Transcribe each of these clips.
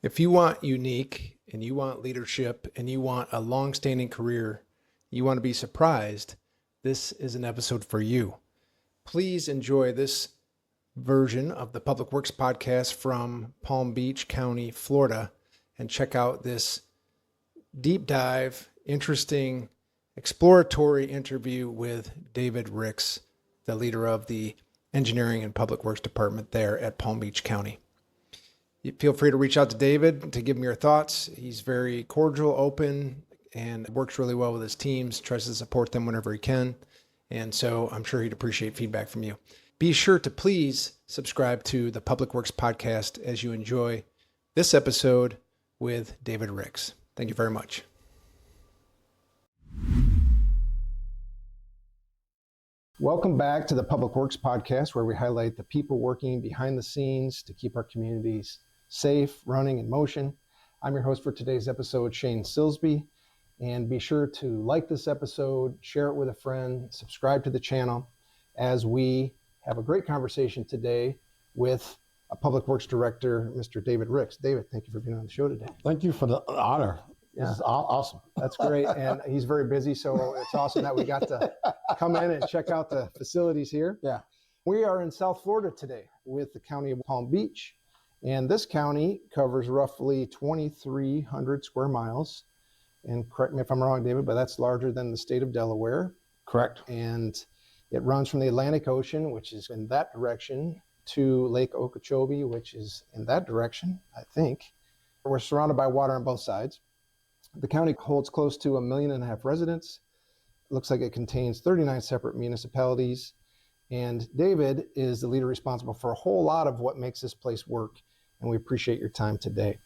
If you want unique and you want leadership and you want a long-standing career, you want to be surprised, this is an episode for you. Please enjoy this version of the Public Works podcast from Palm Beach County, Florida, and check out this deep dive, interesting, exploratory interview with David Ricks, the leader of the Engineering and Public Works Department there at Palm Beach County. Feel free to reach out to David to give him your thoughts. He's very cordial, open, and works really well with his teams, tries to support them whenever he can. And so I'm sure he'd appreciate feedback from you. Be sure to please subscribe to the Public Works podcast as you enjoy this episode with David Ricks. Thank you very much. Welcome back to the Public Works podcast, where we highlight the people working behind the scenes to keep our communities safe, running, in motion. I'm your host for today's episode, Shane Silsby, and be sure to like this episode, share it with a friend, subscribe to the channel as we have a great conversation today with a Public Works Director, Mr. David Ricks. David, thank you for being on the show today. Thank you for the honor. Yeah. This is awesome. That's great. And he's very busy, so it's awesome that we got to come in and check out the facilities here. Yeah. We are in South Florida today with the County of Palm Beach. And this county covers roughly 2,300 square miles. And correct me if I'm wrong, David, but that's larger than the state of Delaware. Correct. And it runs from the Atlantic Ocean, which is in that direction, to Lake Okeechobee, which is in that direction, I think. We're surrounded by water on both sides. The county holds close to 1.5 million residents. It looks like it contains 39 separate municipalities. And David is the leader responsible for a whole lot of what makes this place work. And we appreciate your time today.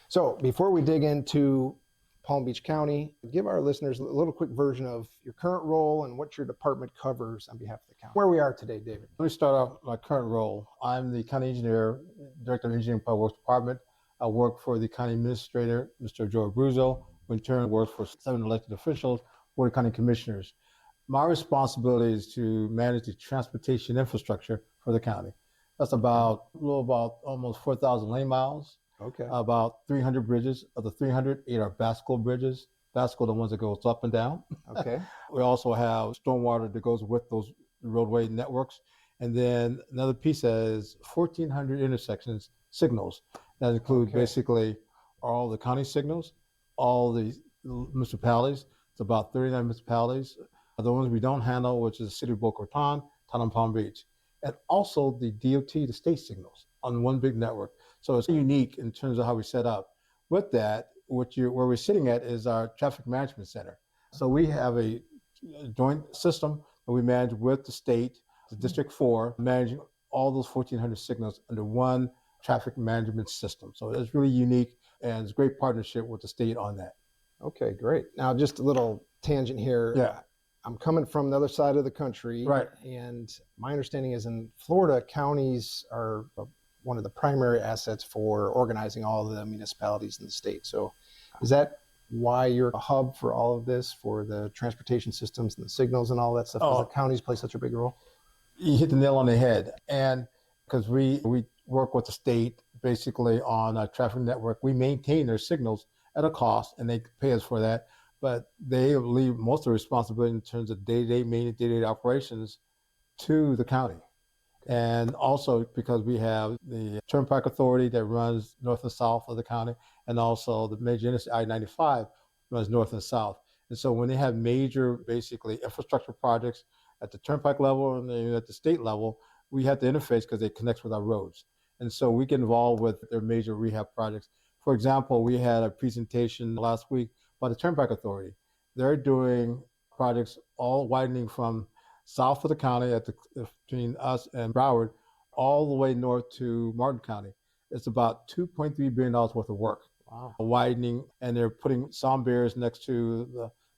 So before we dig into Palm Beach County, give our listeners a little quick version of your current role and what your department covers on behalf of the county. Where we are today, David. Let me start off my current role. I'm the County Engineer, Director of Engineering and Public Works Department. I work for the County Administrator, Mr. Joe Abruzzo, who in turn works for 7 elected officials, Board of County Commissioners. My responsibility is to manage the transportation infrastructure for the county. That's about almost 4,000 lane miles. Okay. About 300 bridges. Of the 300, 8 are bascule bridges. Bascule are the ones that goes up and down. Okay. We also have stormwater that goes with those roadway networks. And then another piece is 1,400 intersections signals. That includes basically all the county signals, all the municipalities. It's about 39 municipalities. The ones we don't handle, which is the City of Boca Raton, Town of Palm Beach. And also the DOT, the state signals on one big network. So it's unique in terms of how we set up. With that, where we're sitting at is our traffic management center. So we have a joint system that we manage with the state, the District 4, managing all those 1,400 signals under one traffic management system. So it's really unique, and it's a great partnership with the state on that. Okay, great. Now, just a little tangent here. Yeah. I'm coming from the other side of the country. Right. And my understanding is in Florida, counties are one of the primary assets for organizing all of the municipalities in the state. So is that why you're a hub for all of this, for the transportation systems and the signals and all that stuff? Does the counties play such a big role? You hit the nail on the head. And because we work with the state basically on a traffic network, we maintain their signals at a cost, and they pay us for that. But they leave most of the responsibility in terms of day-to-day maintenance, day-to-day operations to the county. And also because we have the Turnpike Authority that runs north and south of the county, and also the major interstate I-95 runs north and south. And so when they have major, basically, infrastructure projects at the Turnpike level and then at the state level, we have to interface because they connect with our roads. And so we get involved with their major rehab projects. For example, we had a presentation last week by the Turnpike Authority. They're doing projects all widening from south of the county between us and Broward, all the way north to Martin County. It's about $2.3 billion worth of work. Wow. Widening, and they're putting sound barriers next to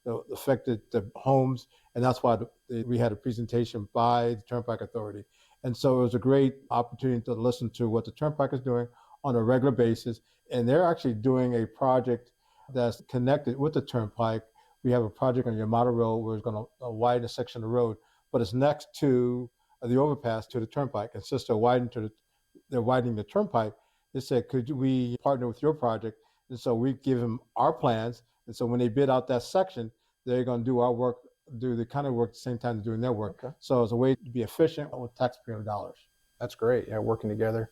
the affected homes, and that's why we had a presentation by the Turnpike Authority. And so it was a great opportunity to listen to what the Turnpike is doing on a regular basis. And they're actually doing a project that's connected with the Turnpike. We have a project on Yamato Road where it's going to widen a section of the road, but it's next to the overpass to the Turnpike. And since they're widening the Turnpike, They said, could we partner with your project? And so we give them our plans. And so when they bid out that section, they're going to do our work, do the kind of work at the same time they're doing their work. Okay. So it's a way to be efficient with taxpayer dollars. That's great. Yeah, working together.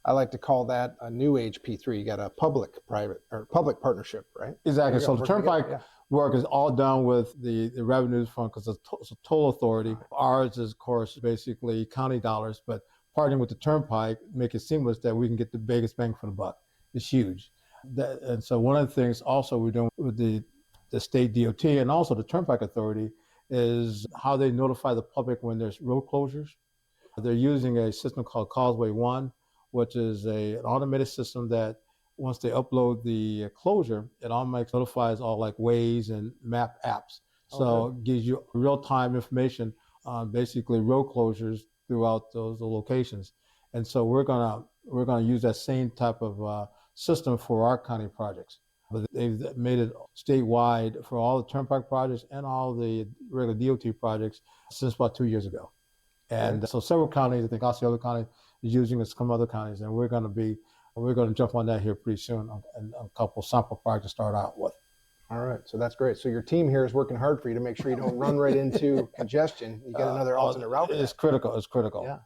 I like to call that a new age P3. You got a public-private or public partnership, right? Exactly. So the Working Turnpike together, work is all done with the revenues from, because it's a total authority. Ours is, of course, basically county dollars, but partnering with the Turnpike make it seamless that we can get the biggest bang for the buck. It's huge. And so one of the things also we're doing with the state DOT and also the Turnpike Authority is how they notify the public when there's road closures. They're using a system called Causeway ONE, which is an automated system that once they upload the closure, it automatically notifies all like Waze and map apps. So it gives you real-time information on basically road closures throughout those locations. And so we're gonna use that same type of system for our county projects. But they've made it statewide for all the Turnpike projects and all the regular DOT projects since about 2 years ago. And so several counties, I think Osceola County is using it, some other counties, and we're going to jump on that here pretty soon, and a couple sample projects to start out with. All right, so that's great. So your team here is working hard for you to make sure you don't run right into congestion. You get another alternate route. It's critical. It's critical. Yeah.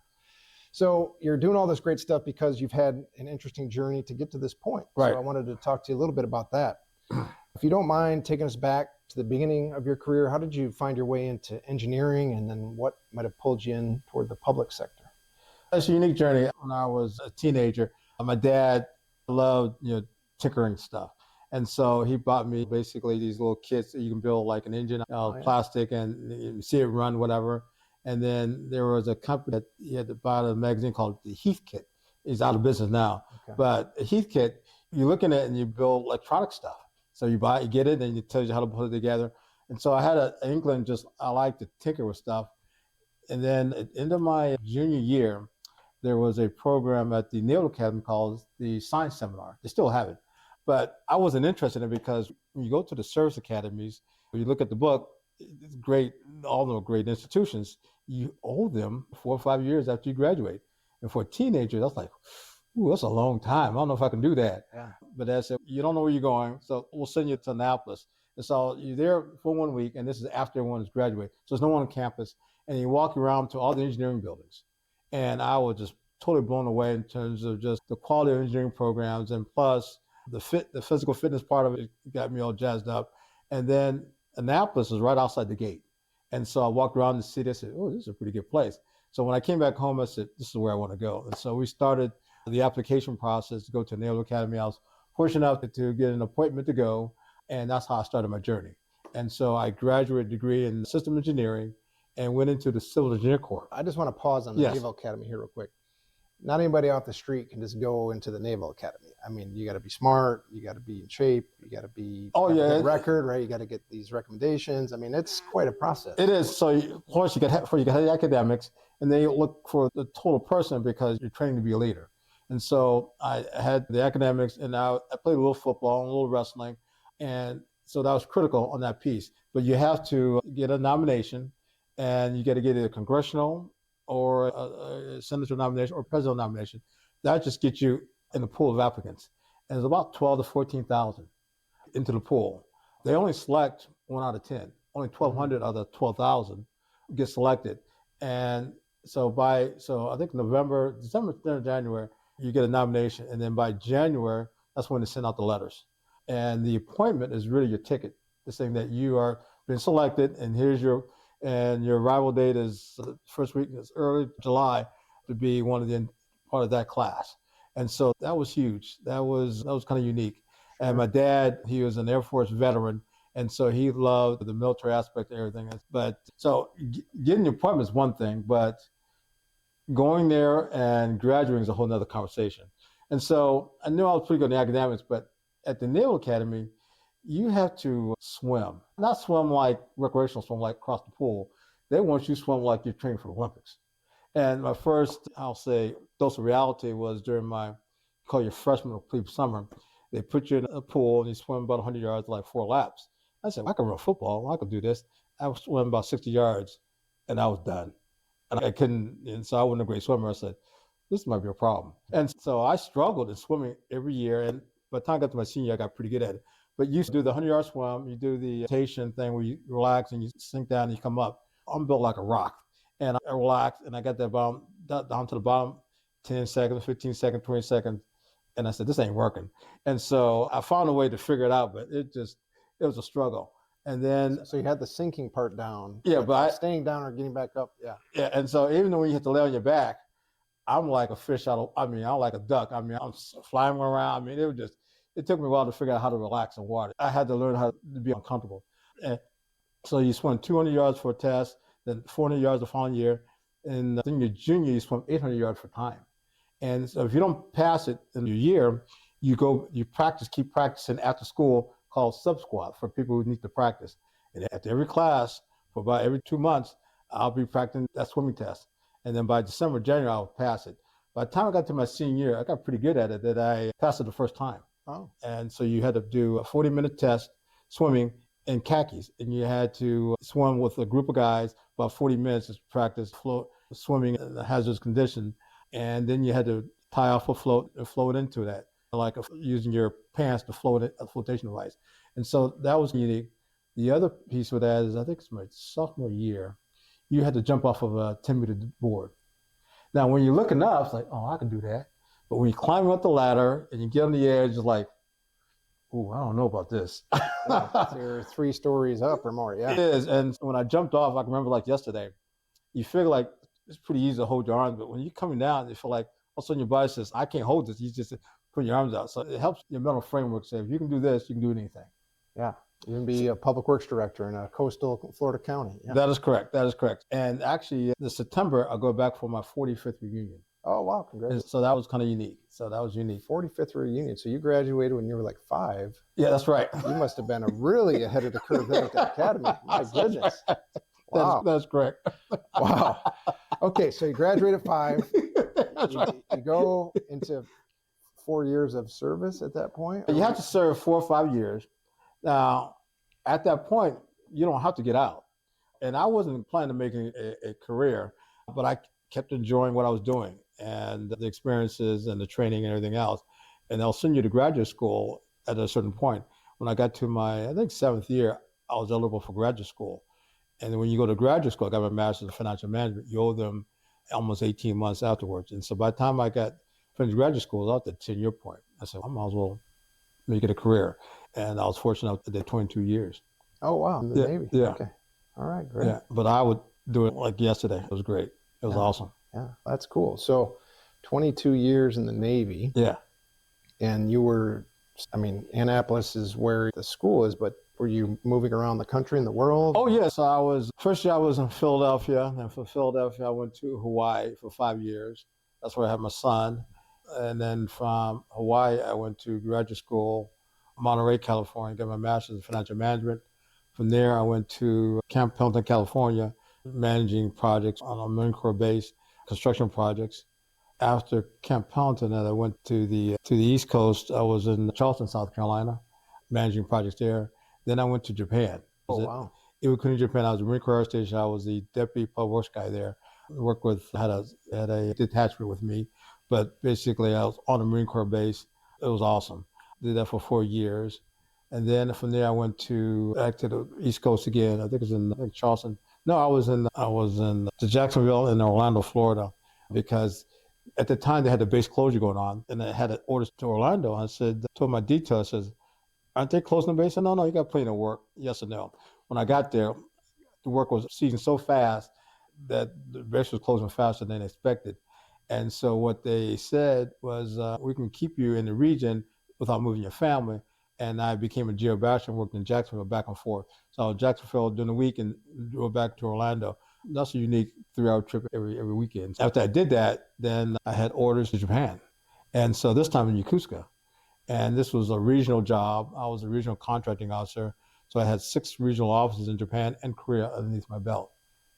So you're doing all this great stuff because you've had an interesting journey to get to this point. Right. So I wanted to talk to you a little bit about that. If you don't mind taking us back to the beginning of your career, how did you find your way into engineering, and then what might have pulled you in toward the public sector? It's a unique journey. When I was a teenager, my dad loved tinkering stuff. And so he bought me basically these little kits that you can build like an engine out of plastic and you see it run, whatever. And then there was a company that he had to buy a magazine called the Heathkit. He's out of business now. Okay. But Heathkit, you look in it and you build electronic stuff. So you buy it, you get it, and it tells you how to put it together. And so I had an inkling, I like to tinker with stuff. And then at the end of my junior year, there was a program at the Naval Academy called the Science Seminar. They still have it. But I wasn't interested in it because when you go to the service academies, when you look at the book, it's great, all the great institutions, you owe them 4 or 5 years after you graduate. And for a teenager, that's like, ooh, that's a long time. I don't know if I can do that. Yeah. But that's it. You don't know where you're going, so we'll send you to Annapolis. And so you're there for 1 week, and this is after everyone has graduated. So there's no one on campus, and you walk around to all the engineering buildings. And I was just totally blown away in terms of just the quality of engineering programs, and plus the physical fitness part of it got me all jazzed up. And then Annapolis was right outside the gate. And so I walked around the city. I said, oh, this is a pretty good place. So when I came back home, I said, this is where I want to go. And so we started the application process to go to Naval Academy. I was fortunate enough to get an appointment to go, and that's how I started my journey. And so I graduated a degree in system engineering and went into the Civil Engineer Corps. I just want to pause on the Naval Academy here real quick. Not anybody off the street can just go into the Naval Academy. I mean, you got to be smart, you got to be in shape, you got to be record, right? You got to get these recommendations. I mean, it's quite a process. It is. So, of course, you got the academics, and then you look for the total person because you're training to be a leader. And so I had the academics, and I played a little football and a little wrestling, and so that was critical on that piece. But you have to get a nomination, and you got to get either congressional or a senator nomination or presidential nomination. That just gets you in the pool of applicants. And there's about 12 to 14,000 into the pool. They only select 1 out of 10. Only 1,200 out of the 12,000 get selected. And so I think December, January, you get a nomination. And then by January, that's when they send out the letters. And the appointment is really your ticket. It's saying that you are being selected, and here's your arrival date is first week, it's early July, to be part of that class. And so that was huge. That was kind of unique. And my dad, he was an Air Force veteran, and so he loved the military aspect of everything. But so getting the appointment is one thing, but going there and graduating is a whole nother conversation. And so I knew I was pretty good in academics, but at the Naval Academy, you have to swim. Not swim like recreational swim, like across the pool. They want you to swim like you're training for the Olympics. And my first, I'll say, dose of reality was during call your freshman or plebe summer. They put you in a pool and you swim about 100 yards, like 4 laps. I said, I can run football. I could do this. I was swimming about 60 yards and I was done. And I couldn't, and so I wasn't a great swimmer. I said, this might be a problem. And so I struggled in swimming every year. And by the time I got to my senior year, I got pretty good at it. But you do the 100-yard swim, you do the rotation thing where you relax and you sink down and you come up. I'm built like a rock. And I relaxed and I got that bottom, down to the bottom, 10 seconds, 15 seconds, 20 seconds. And I said, this ain't working. And so I found a way to figure it out, but it was a struggle. And then, so you had the sinking part down. Yeah, but staying down or getting back up. Yeah. Yeah. And so even when you have to lay on your back, I'm like a fish I'm like a duck. I'm flying around. It took me a while to figure out how to relax in water. I had to learn how to be uncomfortable. And so you swim 200 yards for a test, then 400 yards the following year. And then your junior, you swim 800 yards for time. And so if you don't pass it in your year, you keep practicing after school called sub squat for people who need to practice. And after every class, for about every 2 months, I'll be practicing that swimming test. And then by December, January, I'll pass it. By the time I got to my senior year, I got pretty good at it that I passed it the first time. Oh. And so you had to do a 40-minute test swimming in khakis. And you had to swim with a group of guys about 40 minutes to practice swimming in a hazardous condition. And then you had to tie off a float and float into that, like using your pants to float a flotation device. And so that was unique. The other piece with that is, I think it's my sophomore year, you had to jump off of a 10-meter board. Now, when you're looking up, it's like, oh, I can do that. But when you climb up the ladder and you get on the edge, it's like, oh, I don't know about this. Yeah, so you're 3 stories up or more, yeah. It is. And when I jumped off, I can remember like yesterday, you feel like it's pretty easy to hold your arms, but when you're coming down, you feel like all of a sudden your body says, I can't hold this. You just put your arms out. So it helps your mental framework say, if you can do this, you can do anything. Yeah. You can be a public works director in a coastal Florida county. Yeah. That is correct. And actually, this September, I'll go back for my 45th reunion. Oh, wow. Congratulations. So that was kind of unique. 45th reunion. So you graduated when you were like 5. Yeah, that's right. You must have been really ahead of the curve there at the academy. My goodness. Wow. That's correct. Wow. Okay, so you graduate at 5. You go into 4 years of service at that point? You have to serve 4 or 5 years. Now, at that point, you don't have to get out. And I wasn't planning to make a career, but I kept enjoying what I was doing and the experiences and the training and everything else. And they'll send you to graduate school at a certain point. When I got to my, I think, 7th year, I was eligible for graduate school. And when you go to graduate school, I got my master's in financial management, you owe them almost 18 months afterwards. And so by the time I finished graduate school, I was at the 10-year point. I said, I might as well make it a career. And I was fortunate I did 22 years. Oh, wow. In the Navy. Yeah. Okay. All right, great. Yeah, but I would do it like yesterday. It was great. It was awesome. Yeah, that's cool. So 22 years in the Navy. Yeah. And you were, Annapolis is where the school is, but were you moving around the country and the world? Oh, yes. First year I was in Philadelphia. And from Philadelphia, I went to Hawaii for 5 years. That's where I had my son. And then from Hawaii, I went to graduate school, Monterey, California, got my master's in financial management. From there, I went to Camp Pendleton, California, managing projects on a Marine Corps base, construction projects. After Camp Pendleton, I went to the East Coast. I was in Charleston, South Carolina, managing projects there. Then I went to Japan. Oh, wow. Iwakuni, Japan. I was a Marine Corps Air Station. I was the deputy public works guy there. Had a detachment with me, but basically I was on a Marine Corps base. It was awesome. Did that for 4 years. And then from there, I went back to the East Coast again. I think it was in Charleston. No, I was in Jacksonville and Orlando, Florida, because at the time they had the base closure going on, and I had orders to Orlando. I told my detail, I said, aren't they closing the base? I said, no, you got plenty of work. Yes or no. When I got there, the work was ceasing so fast that the base was closing faster than expected. And so what they said was, we can keep you in the region without moving your family. And I became a geo bachelor and worked in Jacksonville back and forth. So I was in Jacksonville during the week and drove back to Orlando. That's a unique 3-hour trip every weekend. After I did that, then I had orders to Japan. And so this time in Yokosuka. And this was a regional job. I was a regional contracting officer. So I had 6 regional offices in Japan and Korea underneath my belt.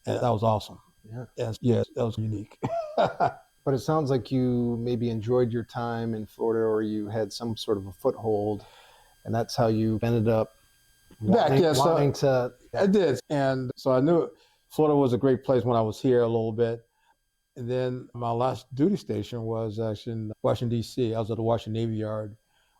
And that was awesome. Yeah. Yes, that was unique. But it sounds like you maybe enjoyed your time in Florida, or you had some sort of a foothold, and that's how you ended up wanting to. I did. And so I knew Florida was a great place when I was here a little bit. And then my last duty station was actually in Washington, D.C. I was at the Washington Navy Yard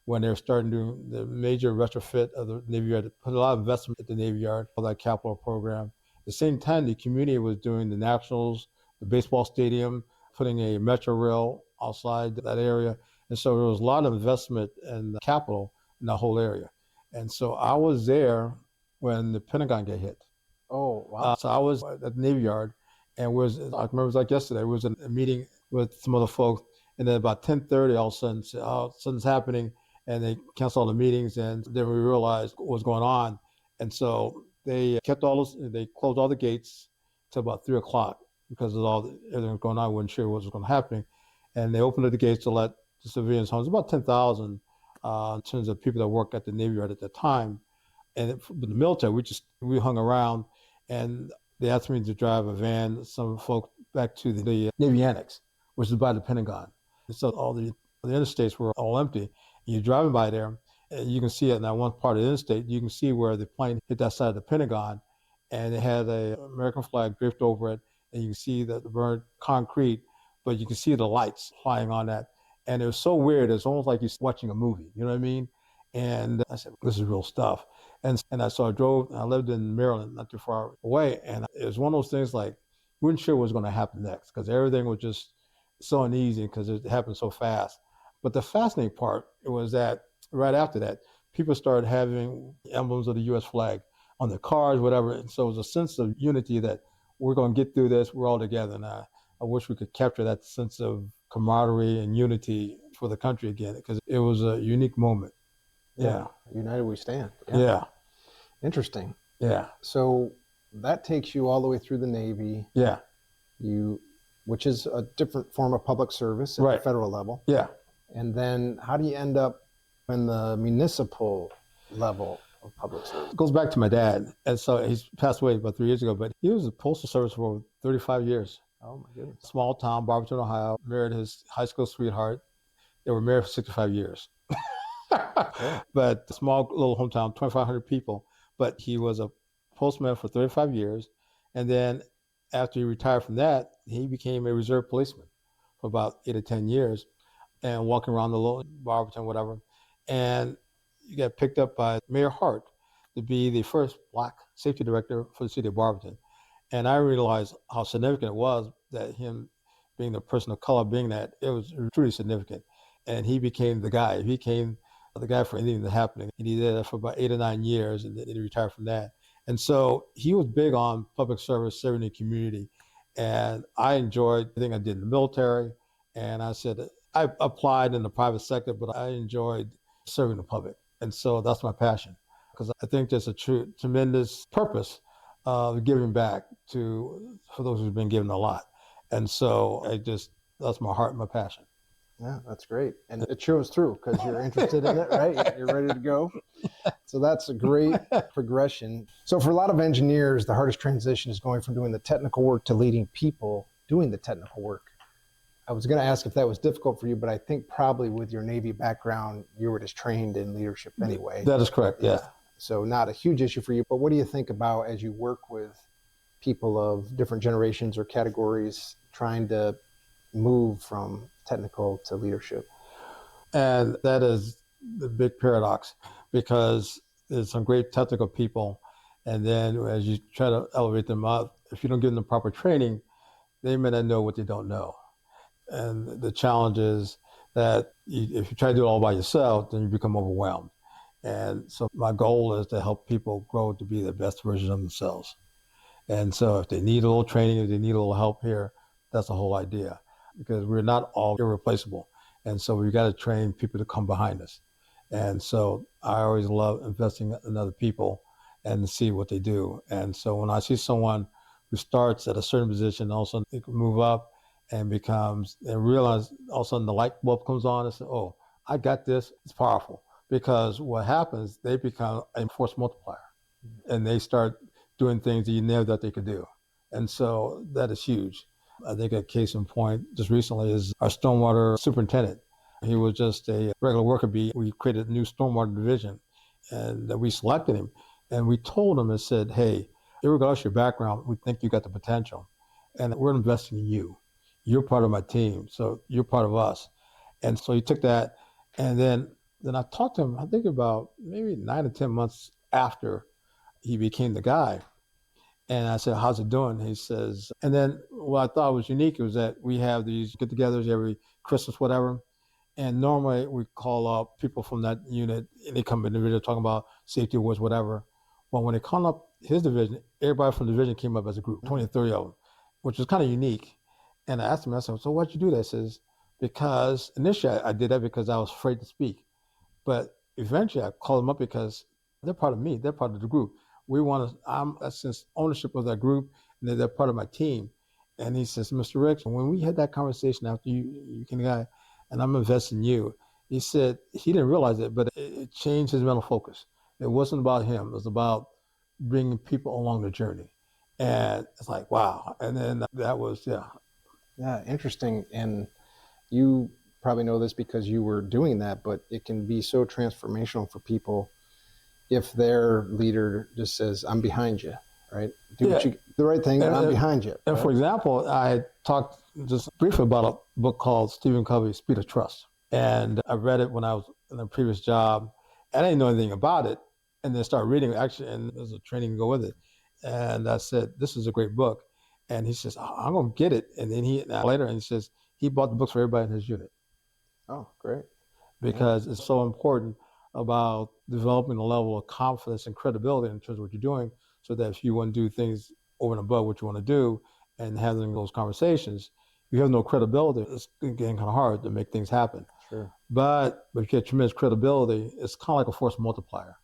when they were starting to do the major retrofit of the Navy Yard. They put a lot of investment at the Navy Yard for that capital program. At the same time, the community was doing the Nationals, the baseball stadium, putting a metro rail outside that area. And so there was a lot of investment in capital in the whole area. And so I was there when the Pentagon got hit. Oh, wow. So I was at the Navy Yard, and I remember it was like yesterday, we was in a meeting with some other folks, and then about 10:30, all of a sudden, said, oh, something's happening, and they canceled all the meetings, and then we realized what was going on. And so they they closed all the gates till about 3 o'clock because of everything was going on. We weren't sure what was going to happen. And they opened the gates to let the civilians home. It was about 10,000 in terms of people that worked at the Navy Yard at the time. And with the military, we hung around, and they asked me to drive a van, some folks back to the Navy Annex, which is by the Pentagon. So all the interstates were all empty. And you're driving by there, and you can see it in that one part of the interstate. You can see where the plane hit that side of the Pentagon, and it had an American flag draped over it, and you can see the burned concrete, but you can see the lights flying on that. And it was so weird. It's almost like you're watching a movie. You know what I mean? And I said, this is real stuff. And I drove, I lived in Maryland, not too far away. And it was one of those things like, we weren't sure what was going to happen next because everything was just so uneasy because it happened so fast. But the fascinating part was that right after that, people started having emblems of the U.S. flag on their cars, whatever. And so it was a sense of unity that we're going to get through this. We're all together. And I wish we could capture that sense of camaraderie and unity for the country again because it was a unique moment. Yeah. United we stand. Yeah. Interesting. Yeah. So that takes you all the way through the Navy. Yeah. Which is a different form of public service at the federal level. Yeah. And then how do you end up in the municipal level of public service? It goes back to my dad. And so he's passed away about 3 years ago, but he was in postal service for 35 years. Oh my goodness. Small town, Barberton, Ohio, married his high school sweetheart. They were married for 65 years. Yeah. But small little hometown, 2,500 people. But he was a postman for 35 years. And then after he retired from that, he became a reserve policeman for about 8 or 10 years and walking around the little Barberton, whatever. And he got picked up by Mayor Hart to be the first Black safety director for the city of Barberton. And I realized how significant it was that him being the person of color, being that, it was truly significant. And he became the guy. He became the guy for anything that happened. And he did that for about 8 or 9 years, and then he retired from that. And so he was big on public service, serving the community. And I enjoyed the thing I did in the military. And I said, I applied in the private sector, but I enjoyed serving the public. And so that's my passion, because I think there's a tremendous purpose of giving back for those who've been given a lot. And so that's my heart and my passion. Yeah, that's great. And it shows through because you're interested in it, right? You're ready to go. So that's a great progression. So for a lot of engineers, the hardest transition is going from doing the technical work to leading people doing the technical work. I was going to ask if that was difficult for you, but I think probably with your Navy background, you were just trained in leadership anyway. That is correct, yeah. So not a huge issue for you, but what do you think about as you work with people of different generations or categories trying to move from technical to leadership? And that is the big paradox, because there's some great technical people, and then as you try to elevate them up, if you don't give them the proper training, they may not know what they don't know. And the challenge is that if you try to do it all by yourself, then you become overwhelmed. And so my goal is to help people grow to be the best version of themselves. And so if they need a little training, if they need a little help here, that's the whole idea, because we're not all irreplaceable. And so we've got to train people to come behind us. And so I always love investing in other people and see what they do. And so when I see someone who starts at a certain position, all of a sudden they can move up and realize all of a sudden the light bulb comes on and say, oh, I got this. It's powerful. Because what happens, they become a force multiplier, and they start doing things that you never thought they could do. And so that is huge. I think a case in point just recently is our Stormwater superintendent. He was just a regular worker bee. We created a new Stormwater division, and we selected him. And we told him and said, hey, regardless of your background, we think you got the potential, and we're investing in you. you're part of my team, so you're part of us. And so he took that, and then I talked to him, I think about maybe 9 or 10 months after he became the guy. And I said, how's it doing? He says, and then what I thought was unique was that we have these get-togethers every Christmas, whatever. And normally we call up people from that unit, and they come in the video talking about safety awards, whatever. Well, when they called up his division, everybody from the division came up as a group, 20 or 30 of them, which was kind of unique. And I asked him, I said, so why'd you do that? He says, because initially I did that because I was afraid to speak. But eventually I called them up because they're part of me. They're part of the group. I'm since ownership of that group, and they're part of my team. And he says, Mr. Ricks, when we had that conversation after you came the guy, and I'm investing in you, he said he didn't realize it, but it changed his mental focus. It wasn't about him. It was about bringing people along the journey. And it's like, wow. And then that was, Yeah, interesting. And you probably know this because you were doing that, but it can be so transformational for people if their leader just says, I'm behind you, right? Do the right thing, and I'm behind you. And right? for example, I talked just briefly about a book called Stephen Covey's Speed of Trust. And I read it when I was in a previous job. I didn't know anything about it. And then started reading it, actually, and there's a training to go with it. And I said, this is a great book. And he says, I'm going to get it. And then he says, he bought the books for everybody in his unit. Oh, great. Because it's so important about developing a level of confidence and credibility in terms of what you're doing, so that if you want to do things over and above what you want to do and having those conversations, if you have no credibility, it's getting kind of hard to make things happen. Sure. But if you have tremendous credibility, it's kind of like a force multiplier.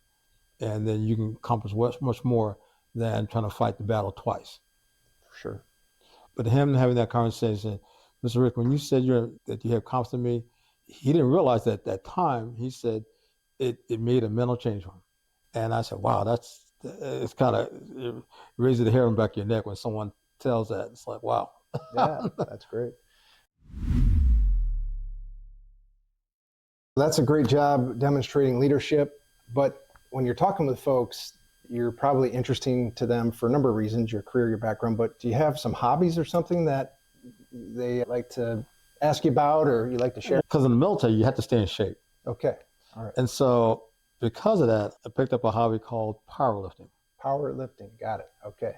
And then you can accomplish much more than trying to fight the battle twice. Sure. But him having that conversation, Mr. Rick, when you said that you have confidence in me, he didn't realize that at that time. He said it made a mental change for him. And I said, wow, it's kind of, it raises the hair on the back of your neck when someone tells that. It's like, wow. Yeah, that's great. That's a great job demonstrating leadership. But when you're talking with folks, you're probably interesting to them for a number of reasons, your career, your background. But do you have some hobbies or something that they like to ask you about or you like to share? Because in the military, you have to stay in shape. Okay. All right. And so because of that, I picked up a hobby called powerlifting. Powerlifting. Got it. Okay.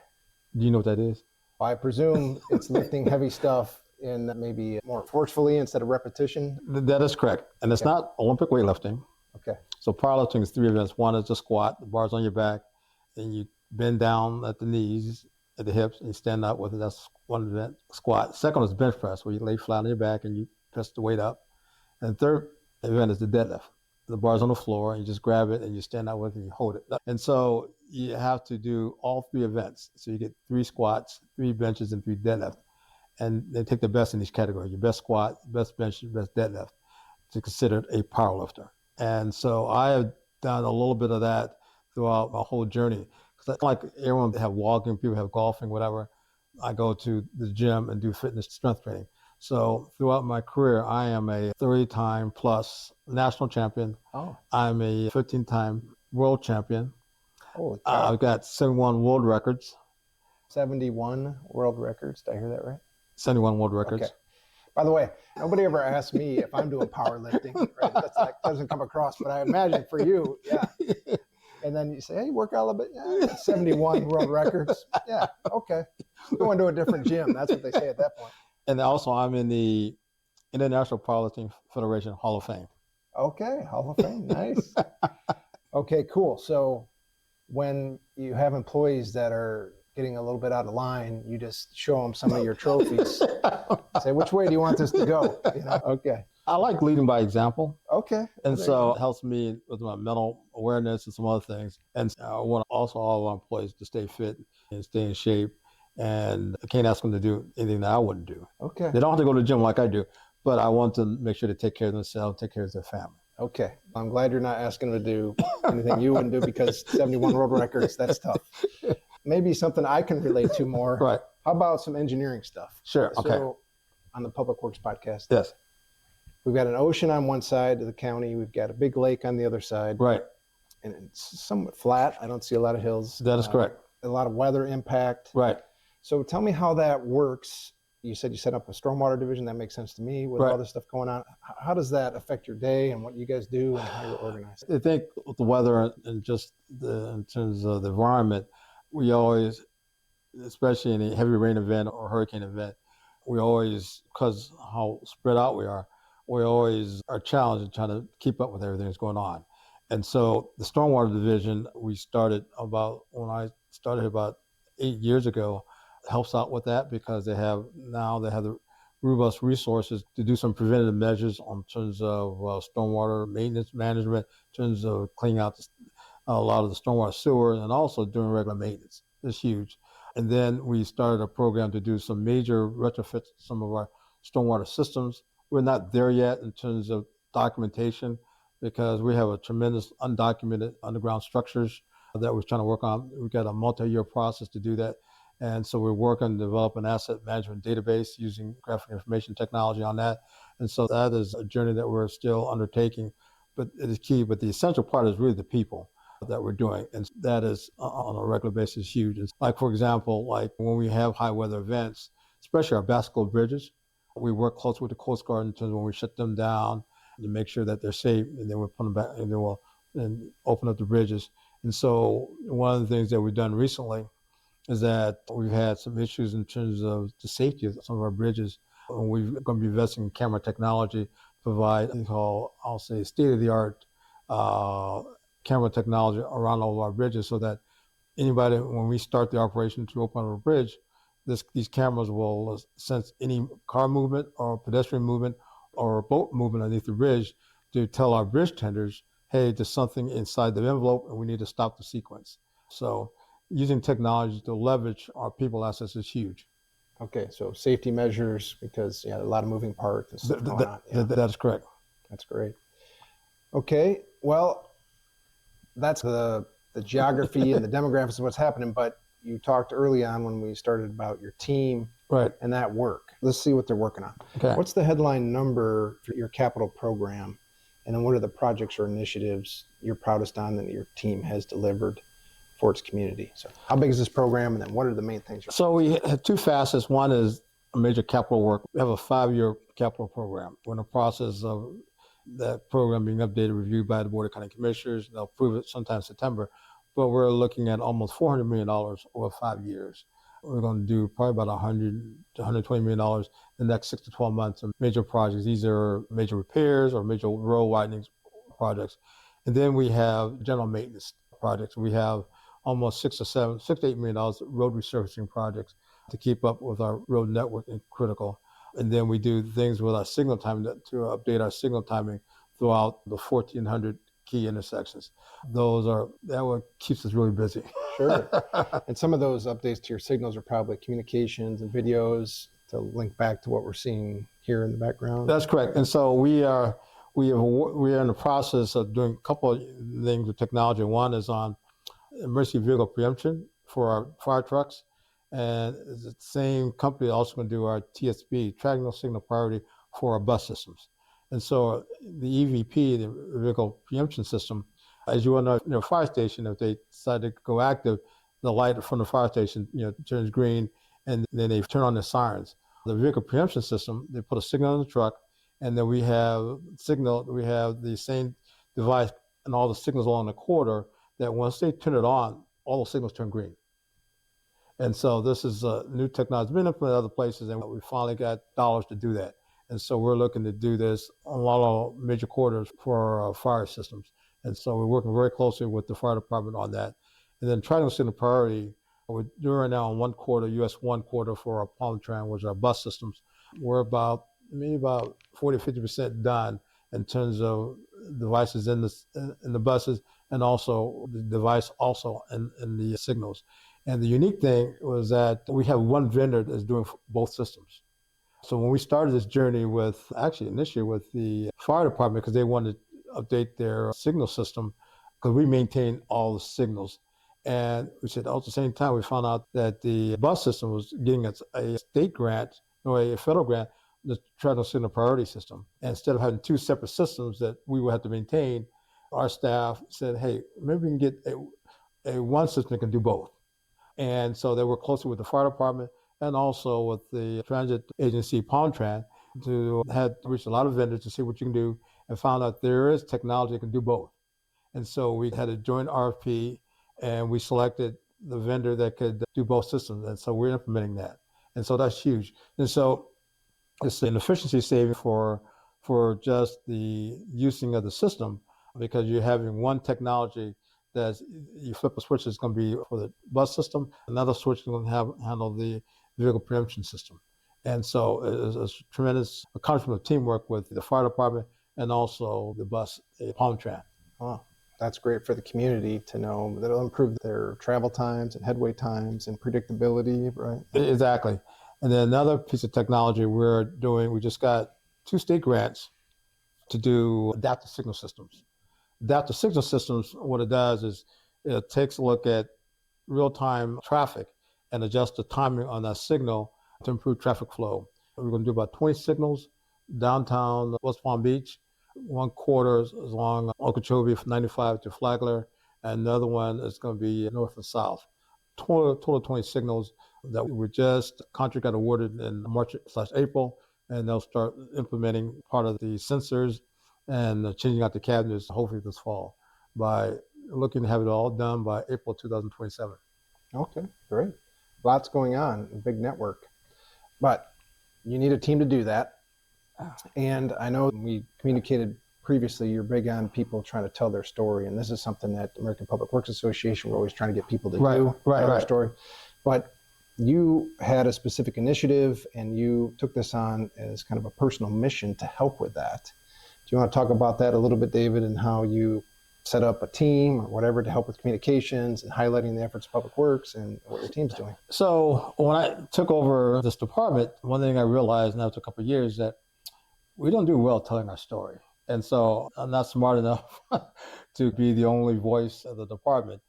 Do you know what that is? Well, I presume it's lifting heavy stuff in maybe more forcefully instead of repetition. That is correct. And it's not Olympic weightlifting. Okay. So powerlifting is 3 events. One is the squat, the bar's on your back, and you bend down at the knees, at the hips, and you stand up with it. That's one event, squat. Second is bench press, where you lay flat on your back and you press the weight up. And the third event is the deadlift. The bar's on the floor, and you just grab it and you stand up with it and you hold it. And so you have to do all 3 events. So you get 3 squats, 3 benches, and 3 deadlifts. And they take the best in each category. Your best squat, best bench, best deadlift to consider a powerlifter. And so I have done a little bit of that throughout my whole journey. Because like everyone have walking, people have golfing, whatever. I go to the gym and do fitness strength training. So throughout my career, I am a 30-time plus national champion. Oh. I'm a 15-time world champion. Holy cow. I've got 71 world records. 71 world records. Did I hear that right? 71 world records. Okay. By the way, nobody ever asked me if I'm doing powerlifting. Right? That doesn't come across, but I imagine for you, yeah. And then you say, hey, work out a little bit. Yeah, 71 world records. Yeah, okay. Going to a different gym. That's what they say at that point. And also, I'm in the International Powerlifting Federation Hall of Fame. Okay, Hall of Fame. Nice. Okay, cool. So when you have employees that are getting a little bit out of line, you just show them some of your trophies. Say, which way do you want this to go? You know? Okay. I like leading by example. Okay. And so it helps me with my mental awareness and some other things. And I want also all our employees to stay fit and stay in shape. And I can't ask them to do anything that I wouldn't do. Okay. They don't have to go to the gym like I do, but I want to make sure they take care of themselves, take care of their family. Okay. I'm glad you're not asking them to do anything you wouldn't do, because 71 world records, that's tough. Maybe something I can relate to more. Right. How about some engineering stuff? Sure. Okay. So on the Public Works podcast, Yes. we've got an ocean on one side of the county. We've got a big lake on the other side. Right. And it's somewhat flat. I don't see a lot of hills. That is correct. A lot of weather impact. Right. So tell me how that works You said you set up a stormwater division. That makes sense to me with Right. all this stuff going on. How does that affect your day and what you guys do and how you're organized? I think with the weather and just in terms of the environment, we always, especially in a heavy rain event or hurricane event, we always, because how spread out we always are challenged in trying to keep up with everything that's going on. And so the stormwater division, we started when I started about 8 years ago, helps out with that because they have the robust resources to do some preventative measures on terms of stormwater maintenance management, in terms of cleaning out a lot of the stormwater sewer, and also doing regular maintenance. It's huge. And then we started a program to do some major retrofits, some of our stormwater systems. We're not there yet in terms of documentation because we have a tremendous undocumented underground structures that we're trying to work on. We've got a multi-year process to do that. And so we're working to develop an asset management database using graphic information technology on that. And so that is a journey that we're still undertaking, but it is key. But the essential part is really the people that we're doing. And that is on a regular basis huge. It's like, for example, like when we have high weather events, especially our bascule bridges, we work close with the Coast Guard in terms of when we shut them down to make sure that they're safe, and then we'll put them back, and then we'll open up the bridges. And so one of the things that we've done recently is that we've had some issues in terms of the safety of some of our bridges. And we're going to be investing in camera technology to provide, I'll say, state-of-the-art camera technology around all of our bridges so that anybody, when we start the operation to open up a bridge, these cameras will sense any car movement or pedestrian movement or boat movement underneath the bridge to tell our bridge tenders, hey, there's something inside the envelope and we need to stop the sequence. So using technology to leverage our people assets is huge. Okay, so safety measures because a lot of moving parts and stuff going on. Yeah. That is correct. That's great. Okay, well, that's the geography and the demographics of what's happening, but you talked early on when we started about your team and that work. Let's see what they're working on. Okay. What's the headline number for your capital program? And then what are the projects or initiatives you're proudest on that your team has delivered for its community? So how big is this program, and then what are the main things? So we have two facets. One is a major capital work. We have a 5-year capital program. We're in the process of that program being updated, reviewed by the Board of County Commissioners. They'll approve it sometime in September. But we're looking at almost $400 million over 5 years. We're going to do probably about $100 to $120 million in the next 6 to 12 months of major projects. These are major repairs or major road widening projects. And then we have general maintenance projects. We have almost $6 to $8 million road resurfacing projects to keep up with our road network and critical. And then we do things with our signal timing to update our signal timing throughout the 1,400 key intersections. That what keeps us really busy. Sure. And some of those updates to your signals are probably communications and videos to link back to what we're seeing here in the background. That's correct. And so we are in the process of doing a couple of things with technology. One is on emergency vehicle preemption for our fire trucks. And the same company also going to do our TSP, tracking signal priority, for our bus systems. And so the EVP, the vehicle preemption system, as you well know, fire station, if they decide to go active, the light from the fire station, turns green, and then they turn on the sirens. The vehicle preemption system, they put a signal on the truck, and then we have the same device and all the signals along the corridor that once they turn it on, all the signals turn green. And so this is a new technology. It's been implemented in other places, and we finally got dollars to do that. And so we're looking to do this on a lot of major corridors for our fire systems. And so we're working very closely with the fire department on that. And then triangle signal priority, we're doing right now on one quarter, US 1 quarter for our Pendleton, which are our bus systems. We're about 40 to 50% done in terms of devices in the buses, and also the device also in the signals. And the unique thing was that we have one vendor that's doing both systems. So when we started this journey initially with the fire department, because they wanted to update their signal system, because we maintain all the signals. And we said, at the same time, we found out that the bus system was getting a state grant, or a federal grant, the tracking signal priority system. And instead of having two separate systems that we would have to maintain, our staff said, hey, maybe we can get a one system that can do both. And so they work closely with the fire department and also with the transit agency PalmTran to had reached a lot of vendors to see what you can do and found out there is technology that can do both. And so we had a joint RFP and we selected the vendor that could do both systems. And so we're implementing that. And so that's huge. And so it's an efficiency saving for just the using of the system because you're having one technology that you flip a switch is going to be for the bus system, another switch is going to handle the vehicle preemption system. And so it's a tremendous accomplishment of teamwork with the fire department and also the bus, PalmTran. Oh, that's great for the community to know that it'll improve their travel times and headway times and predictability, right? Exactly. And then another piece of technology we're doing, we just got 2 state grants to do adaptive signal systems. Adaptive signal systems, what it does is it takes a look at real-time traffic and adjusts the timing on that signal to improve traffic flow. We're going to do about 20 signals downtown West Palm Beach, 1/4 is along Okeechobee from 95 to Flagler, and another one is going to be north and south. Total 20 signals that we just contract got awarded in March/April, and they'll start implementing part of the sensors and changing out the cabinets hopefully this fall by looking to have it all done by April 2027. Okay, great. Lots going on, a big network. But you need a team to do that. And I know we communicated previously, you're big on people trying to tell their story. And this is something that the American Public Works Association, we're always trying to get people to tell their story. But you had a specific initiative and you took this on as kind of a personal mission to help with that. Do you want to talk about that a little bit, David, and how you set up a team or whatever to help with communications and highlighting the efforts of Public Works and what your team's doing? So when I took over this department, one thing I realized now after a couple of years that we don't do well telling our story. And so I'm not smart enough to be the only voice of the department.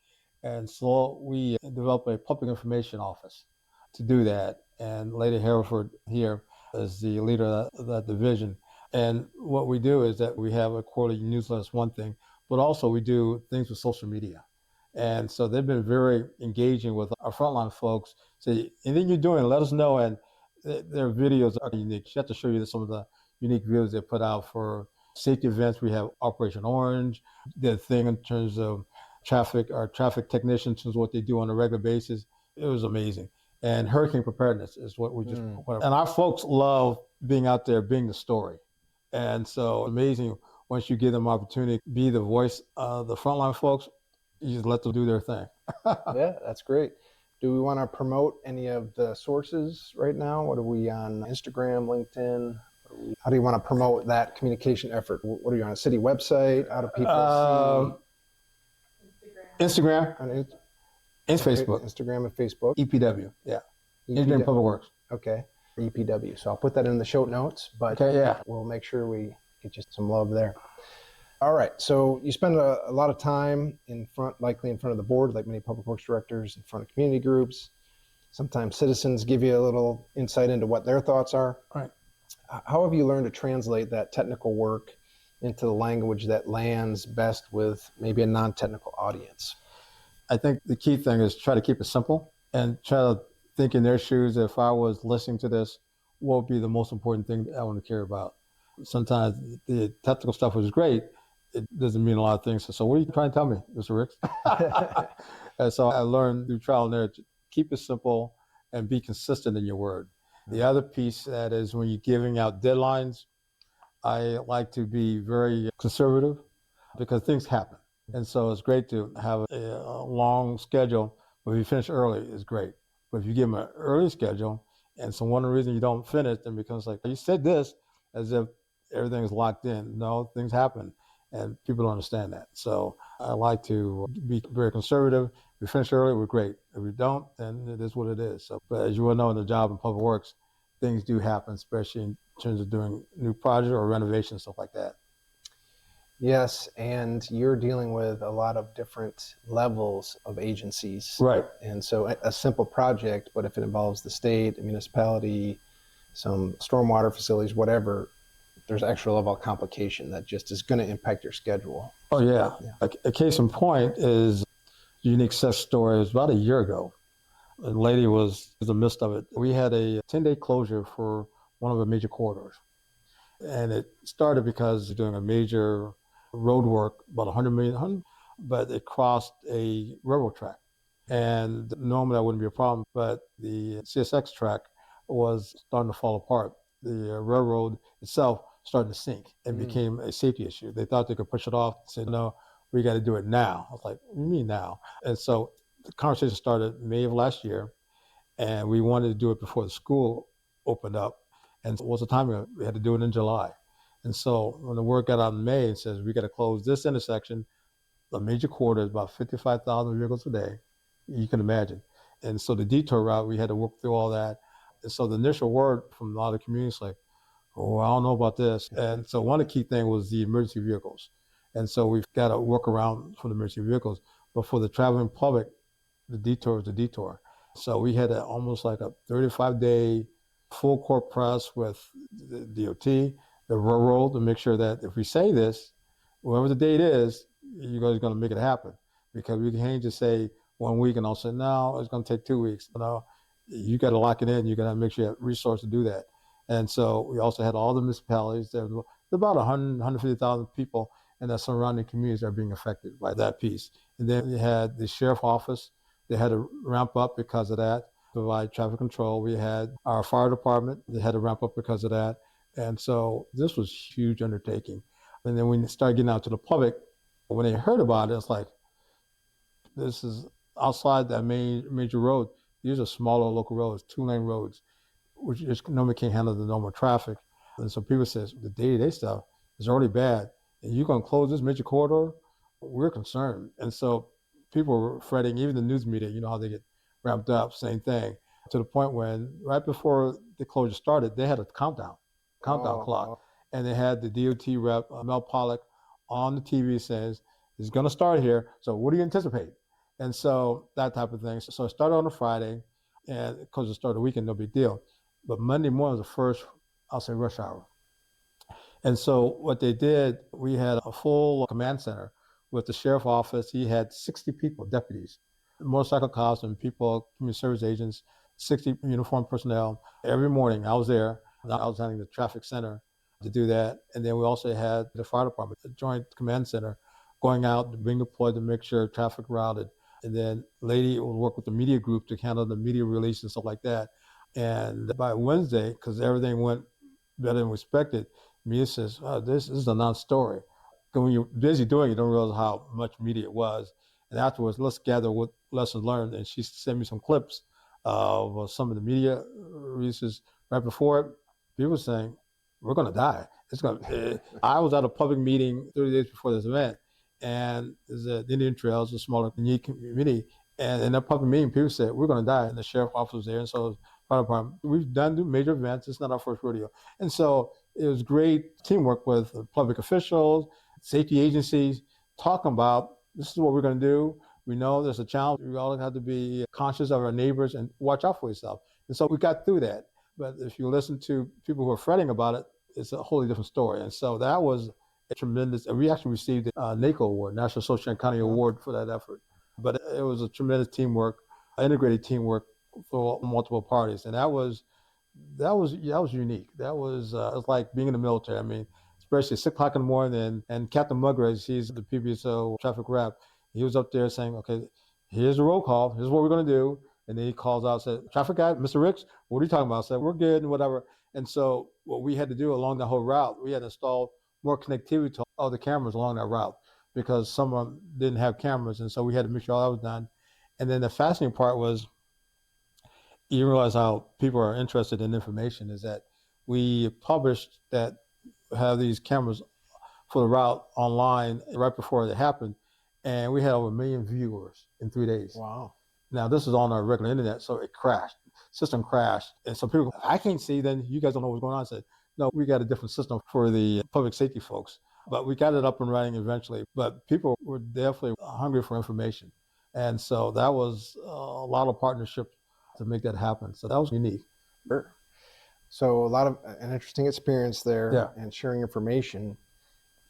And so we developed a public information office to do that. And Lady Hereford here is the leader of that division. And what we do is that we have a quarterly newsletter, is one thing, but also we do things with social media. And so they've been very engaging with our frontline folks. Say, anything you're doing, let us know. And their videos are unique. She had to show you some of the unique videos they put out for safety events. We have Operation Orange, the thing in terms of traffic, our traffic technicians, what they do on a regular basis. It was amazing. And hurricane preparedness is what we just, and our folks love being out there, being the story. And so amazing, once you give them opportunity to be the voice of the frontline folks, you just let them do their thing. Yeah, that's great. Do we want to promote any of the sources right now? What are we on Instagram, LinkedIn? How do you want to promote that communication effort? What are you on a city website? How do people see? Instagram and Facebook. Instagram and Facebook. EPW, yeah. Engineering Public Works. Okay, EPW. So I'll put that in the show notes, but we'll make sure we get you some love there. All right, so you spend a lot of time likely in front of the board, like many public works directors, in front of community groups. Sometimes citizens give you a little insight into what their thoughts are. Right. How have you learned to translate that technical work into the language that lands best with maybe a non-technical audience? I think the key thing is try to keep it simple and try to think in their shoes. If I was listening to this, what would be the most important thing that I want to care about? Sometimes the technical stuff is great. It doesn't mean a lot of things. So what are you trying to tell me, Mr. Ricks? And so I learned through trial and error to keep it simple and be consistent in your word. The other piece that is when you're giving out deadlines, I like to be very conservative because things happen. And so it's great to have a long schedule, but if you finish early, it's great. But if you give them an early schedule and for one reason you don't finish, then it becomes like, you said this as if everything is locked in. No, things happen and people don't understand that. So I like to be very conservative. If we finish early, we're great. If we don't, then it is what it is. So, but as you well know, in the job in public works, things do happen, especially in terms of doing new projects or renovations, stuff like that. Yes, and you're dealing with a lot of different levels of agencies. Right. And so a simple project, but if it involves the state, a municipality, some stormwater facilities, whatever, there's extra level of complication that just is going to impact your schedule. Oh, yeah. A case in point is a unique success story. It was about a year ago. The lady was in the midst of it. We had a 10-day closure for one of the major corridors. And it started because they're doing a major road work, about 100 million, but it crossed a railroad track. And normally that wouldn't be a problem, but the CSX track was starting to fall apart. The railroad itself started to sink and became a safety issue. They thought they could push it off and said, no, we got to do it now. I was like, what do you mean now? And so the conversation started May of last year, and we wanted to do it before the school opened up. And what was the timing? We had to do it in July. And so when the word got out in May, it says we got to close this intersection. The major corridor is about 55,000 vehicles a day. You can imagine. And so the detour route, we had to work through all that. And so the initial word from a lot of communities like, oh, I don't know about this. And so one of the key things was the emergency vehicles. And so we've got to work around for the emergency vehicles. But for the traveling public, the detour is the detour. So we had almost like a 35-day full court press with the DOT, the railroad, to make sure that if we say this, whatever the date is, you guys are going to make it happen. Because we can't just say 1 week and I'll say, no, it's going to take 2 weeks. No, you got to lock it in. You got to make sure you have resources to do that. And so we also had all the municipalities. There's about 100, 150,000 people in the surrounding communities that are being affected by that piece. And then you had the sheriff office. They had to ramp up because of that, provide traffic control. We had our fire department. They had to ramp up because of that. And so this was a huge undertaking. And then when you start getting out to the public, when they heard about it, it's like, this is outside that major road. These are smaller local roads, 2-lane roads, which just normally can't handle the normal traffic. And so people says the day-to-day stuff is already bad. And you're going to close this major corridor? We're concerned. And so people were fretting, even the news media, you know how they get ramped up, same thing, to the point when right before the closure started, they had a countdown clock. And they had the DOT rep, Mel Pollock, on the TV says, it's going to start here. So what do you anticipate? And so that type of thing. So it started on a Friday, and because it started the weekend, no big deal. But Monday morning was the first, I'll say, rush hour. And so what they did, we had a full command center with the sheriff office. He had 60 people, deputies, motorcycle cops and people, community service agents, 60 uniformed personnel. Every morning I was there. I was handling the traffic center to do that. And then we also had the fire department, the joint command center, going out, being deployed to make sure traffic routed. And then lady would work with the media group to handle the media release and stuff like that. And by Wednesday, because everything went better than we expected, media says, oh, this is a non-story. When you're busy doing it, you don't realize how much media it was. And afterwards, let's gather what lessons learned. And she sent me some clips of some of the media releases right before it. People were saying, we're going to die. I was at a public meeting 30 days before this event, and there's the Indian Trails, a smaller community. And in that public meeting, people said, we're going to die. And the sheriff office was there, and so was fire department. We've done major events. It's not our first rodeo. And so it was great teamwork with public officials, safety agencies, talking about this is what we're going to do. We know there's a challenge. We all have to be conscious of our neighbors and watch out for yourself. And so we got through that. But if you listen to people who are fretting about it, it's a wholly different story. And so that was a tremendous, we actually received a NACO award, National Association of County Award, for that effort. But it was a tremendous teamwork, integrated teamwork for multiple parties. And that was unique. That was it was like being in the military. I mean, especially 6 o'clock in the morning, and Captain Mugraves, he's the PBSO traffic rep. He was up there saying, okay, here's the roll call. Here's what we're going to do. And then he calls out, said, traffic guy, Mr. Ricks, what are you talking about? I said, we're good and whatever. And so what we had to do along the whole route, we had to install more connectivity to all the cameras along that route because some of them didn't have cameras. And so we had to make sure all that was done. And then the fascinating part was, you realize how people are interested in information, is that we published that have these cameras for the route online right before it happened. And we had over 1 million viewers in 3 days. Wow. Now, this is on our regular internet, so it crashed. System crashed. And so people, I can't see, then you guys don't know what's going on. I said, no, we got a different system for the public safety folks. But we got it up and running eventually. But people were definitely hungry for information. And so that was a lot of partnership to make that happen. So that was unique. Sure. So a lot of an interesting experience there, Yeah. and sharing information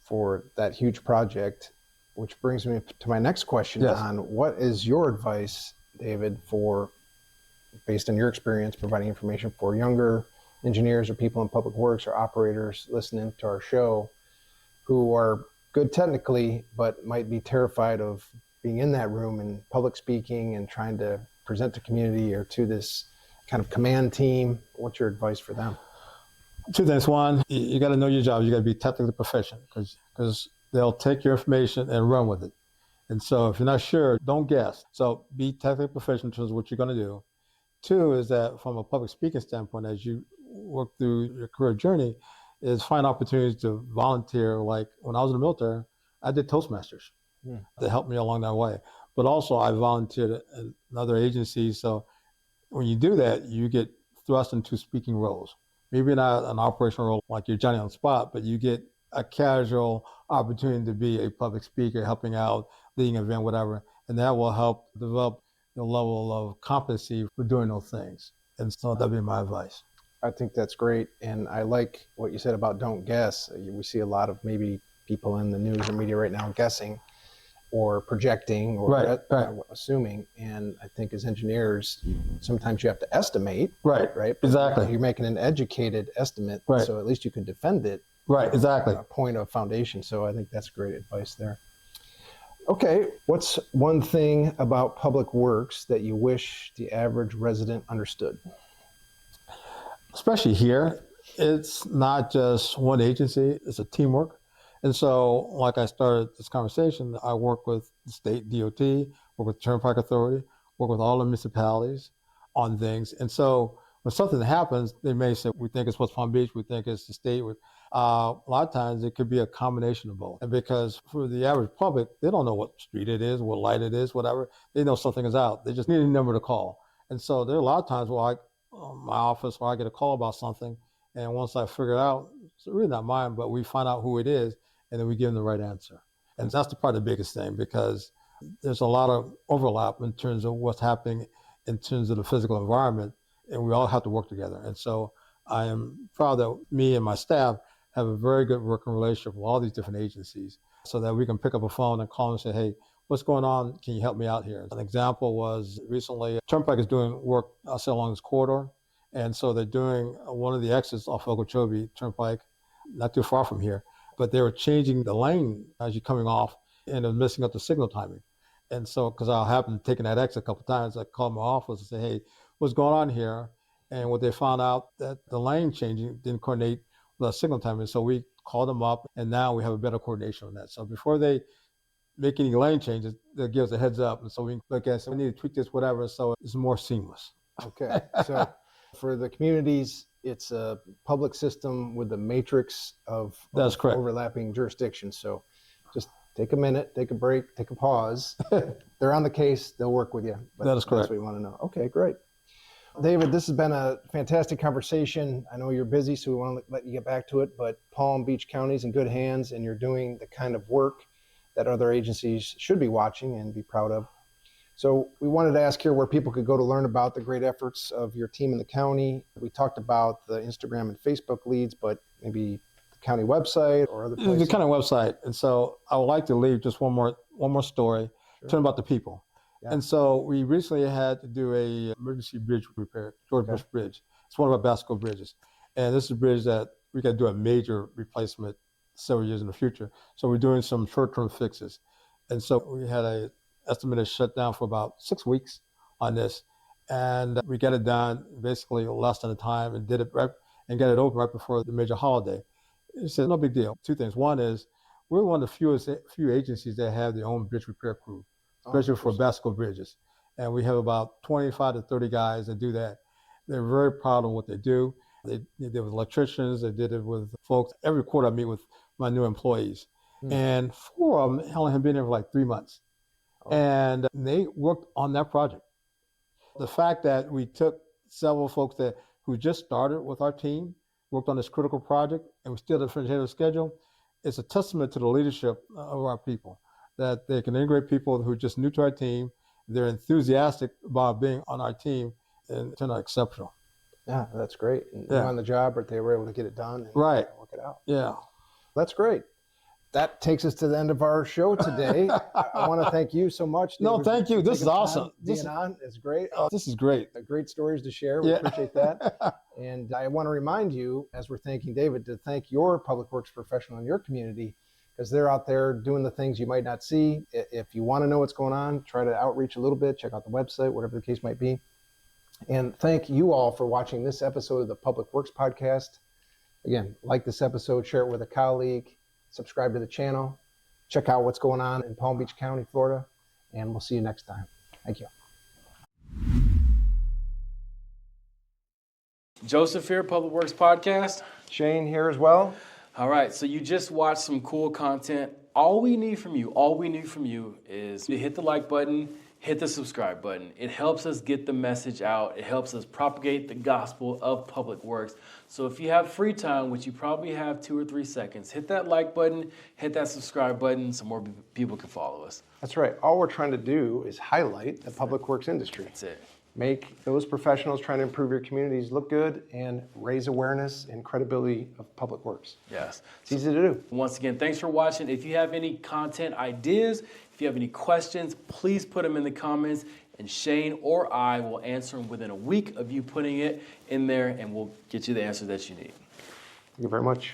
for that huge project, which brings me to my next question Yes. on what is your advice, David, for based on your experience, providing information for younger engineers or people in public works or operators listening to our show who are good technically, but might be terrified of being in that room and public speaking and trying to present to community or to this kind of command team. What's your advice for them? Two things. One, you got to know your job. You got to be technically proficient because they'll take your information and run with it. And so if you're not sure, don't guess. So be technically proficient in terms of what you're going to do. Two is that from a public speaking standpoint, as you work through your career journey, is find opportunities to volunteer. Like when I was in the military, I did Toastmasters to help me along that way. But also I volunteered at another agency. So when you do that, you get thrust into speaking roles. Maybe not an operational role like you're Johnny on the spot, but you get a casual opportunity to be a public speaker, helping out, leading an event, whatever. And that will help develop the level of competency for doing those things. And so that'd be my advice. I think that's great. And I like what you said about don't guess. We see a lot of maybe people in the news or media right now guessing or projecting or assuming. And I think as engineers, sometimes you have to estimate. Right? But exactly. You're making an educated estimate. Right. So at least you can defend it. Right, exactly. A point of foundation. So I think that's great advice there. Okay, what's one thing about public works that you wish the average resident understood? Especially here, it's not just one agency, it's a teamwork. And so, like I started this conversation, I work with the state DOT, work with Turnpike Authority, work with all the municipalities on things. And so when something happens, they may say, we think it's West Palm Beach, we think it's the state. A lot of times it could be a combination of both. And because for the average public, they don't know what street it is, what light it is, whatever. They know something is out. They just need a number to call. And so there are a lot of times where my office, where I get a call about something, and once I figure it out, it's really not mine, but we find out who it is, and then we give them the right answer. And that's probably the biggest thing, because there's a lot of overlap in terms of what's happening in terms of the physical environment, and we all have to work together. And so I am proud that me and my staff have a very good working relationship with all these different agencies so that we can pick up a phone and call and say, hey, what's going on? Can you help me out here? An example was recently, Turnpike is doing work, I'll say, along this corridor. And so they're doing one of the exits off Okeechobee Turnpike, not too far from here, but they were changing the lane as you're coming off and they're messing up the signal timing. And so, because I happened taking that exit a couple of times, I called my office and said, hey, what's going on here? And what they found out that the lane changing didn't coordinate with the signal timing. So we called them up, and now we have a better coordination on that. So before they make any lane changes, they'll give us a heads up. And so we can look at it, so we need to tweak this, whatever, so it's more seamless. Okay. So for the communities, it's a public system with a matrix of That's correct. Overlapping jurisdictions. So just take a minute, take a break, take a pause. They're on the case, they'll work with you. That is correct. That's what we want to know. Okay, great. David, this has been a fantastic conversation. I know you're busy, so we want to let you get back to it, but Palm Beach County is in good hands, and you're doing the kind of work that other agencies should be watching and be proud of. So we wanted to ask here where people could go to learn about the great efforts of your team in the county. We talked about the Instagram and Facebook leads, but maybe the county website or other places. The county website. And so I would like to leave just one more story, talking about the people. Yeah. And so we recently had to do a emergency bridge repair, George Bush Bridge. It's one of our bascule bridges. And this is a bridge that we got to do a major replacement several years in the future. So we're doing some short-term fixes. And so we had a estimated shutdown for about 6 weeks on this. And we got it done basically less than a time and did it right and got it open right before the major holiday. It said, no big deal. Two things. One is we're one of the few agencies that have their own bridge repair crew, especially for bascule bridges. And we have about 25 to 30 guys that do that. They're very proud of what they do. They did it with electricians. They did it with folks. Every quarter I meet with my new employees. And 4 of them only have been there for like 3 months. And they worked on that project. The fact that we took several folks who just started with our team, worked on this critical project, and we still didn't finish ahead of schedule, it's a testament to the leadership of our people, that they can integrate people who are just new to our team. They're enthusiastic about being on our team, and it's not exceptional. Yeah, that's great. And on the job, but they were able to get it done and work it out. Yeah. That's great. that takes us to the end of our show today. I want to thank you so much. No, David, thank you. for This is taking time awesome. Being on is great. This is great. Great stories to share. We Yeah. appreciate that. And I want to remind you, as we're thanking David, to thank your public works professional in your community, because they're out there doing the things you might not see. If you want to know what's going on, try to outreach a little bit, check out the website, whatever the case might be. And thank you all for watching this episode of the Public Works Podcast. Again, like this episode, share it with a colleague, subscribe to the channel, check out what's going on in Palm Beach County, Florida, and we'll see you next time. Thank you. Joseph here, Public Works Podcast. Shane here as well. All right, so you just watched some cool content. All we need from you is to hit the like button, hit the subscribe button. It helps us get the message out. It helps us propagate the gospel of public works. So if you have free time, which you probably have 2 or 3 seconds, hit that like button, hit that subscribe button so more people can follow us. That's right. All we're trying to do is highlight the public works industry. That's it. Make those professionals trying to improve your communities look good and raise awareness and credibility of public works. Yes. It's easy to do. Once again, thanks for watching. If you have any content ideas, if you have any questions, please put them in the comments, and Shane or I will answer them within a week of you putting it in there, and we'll get you the answer that you need. Thank you very much.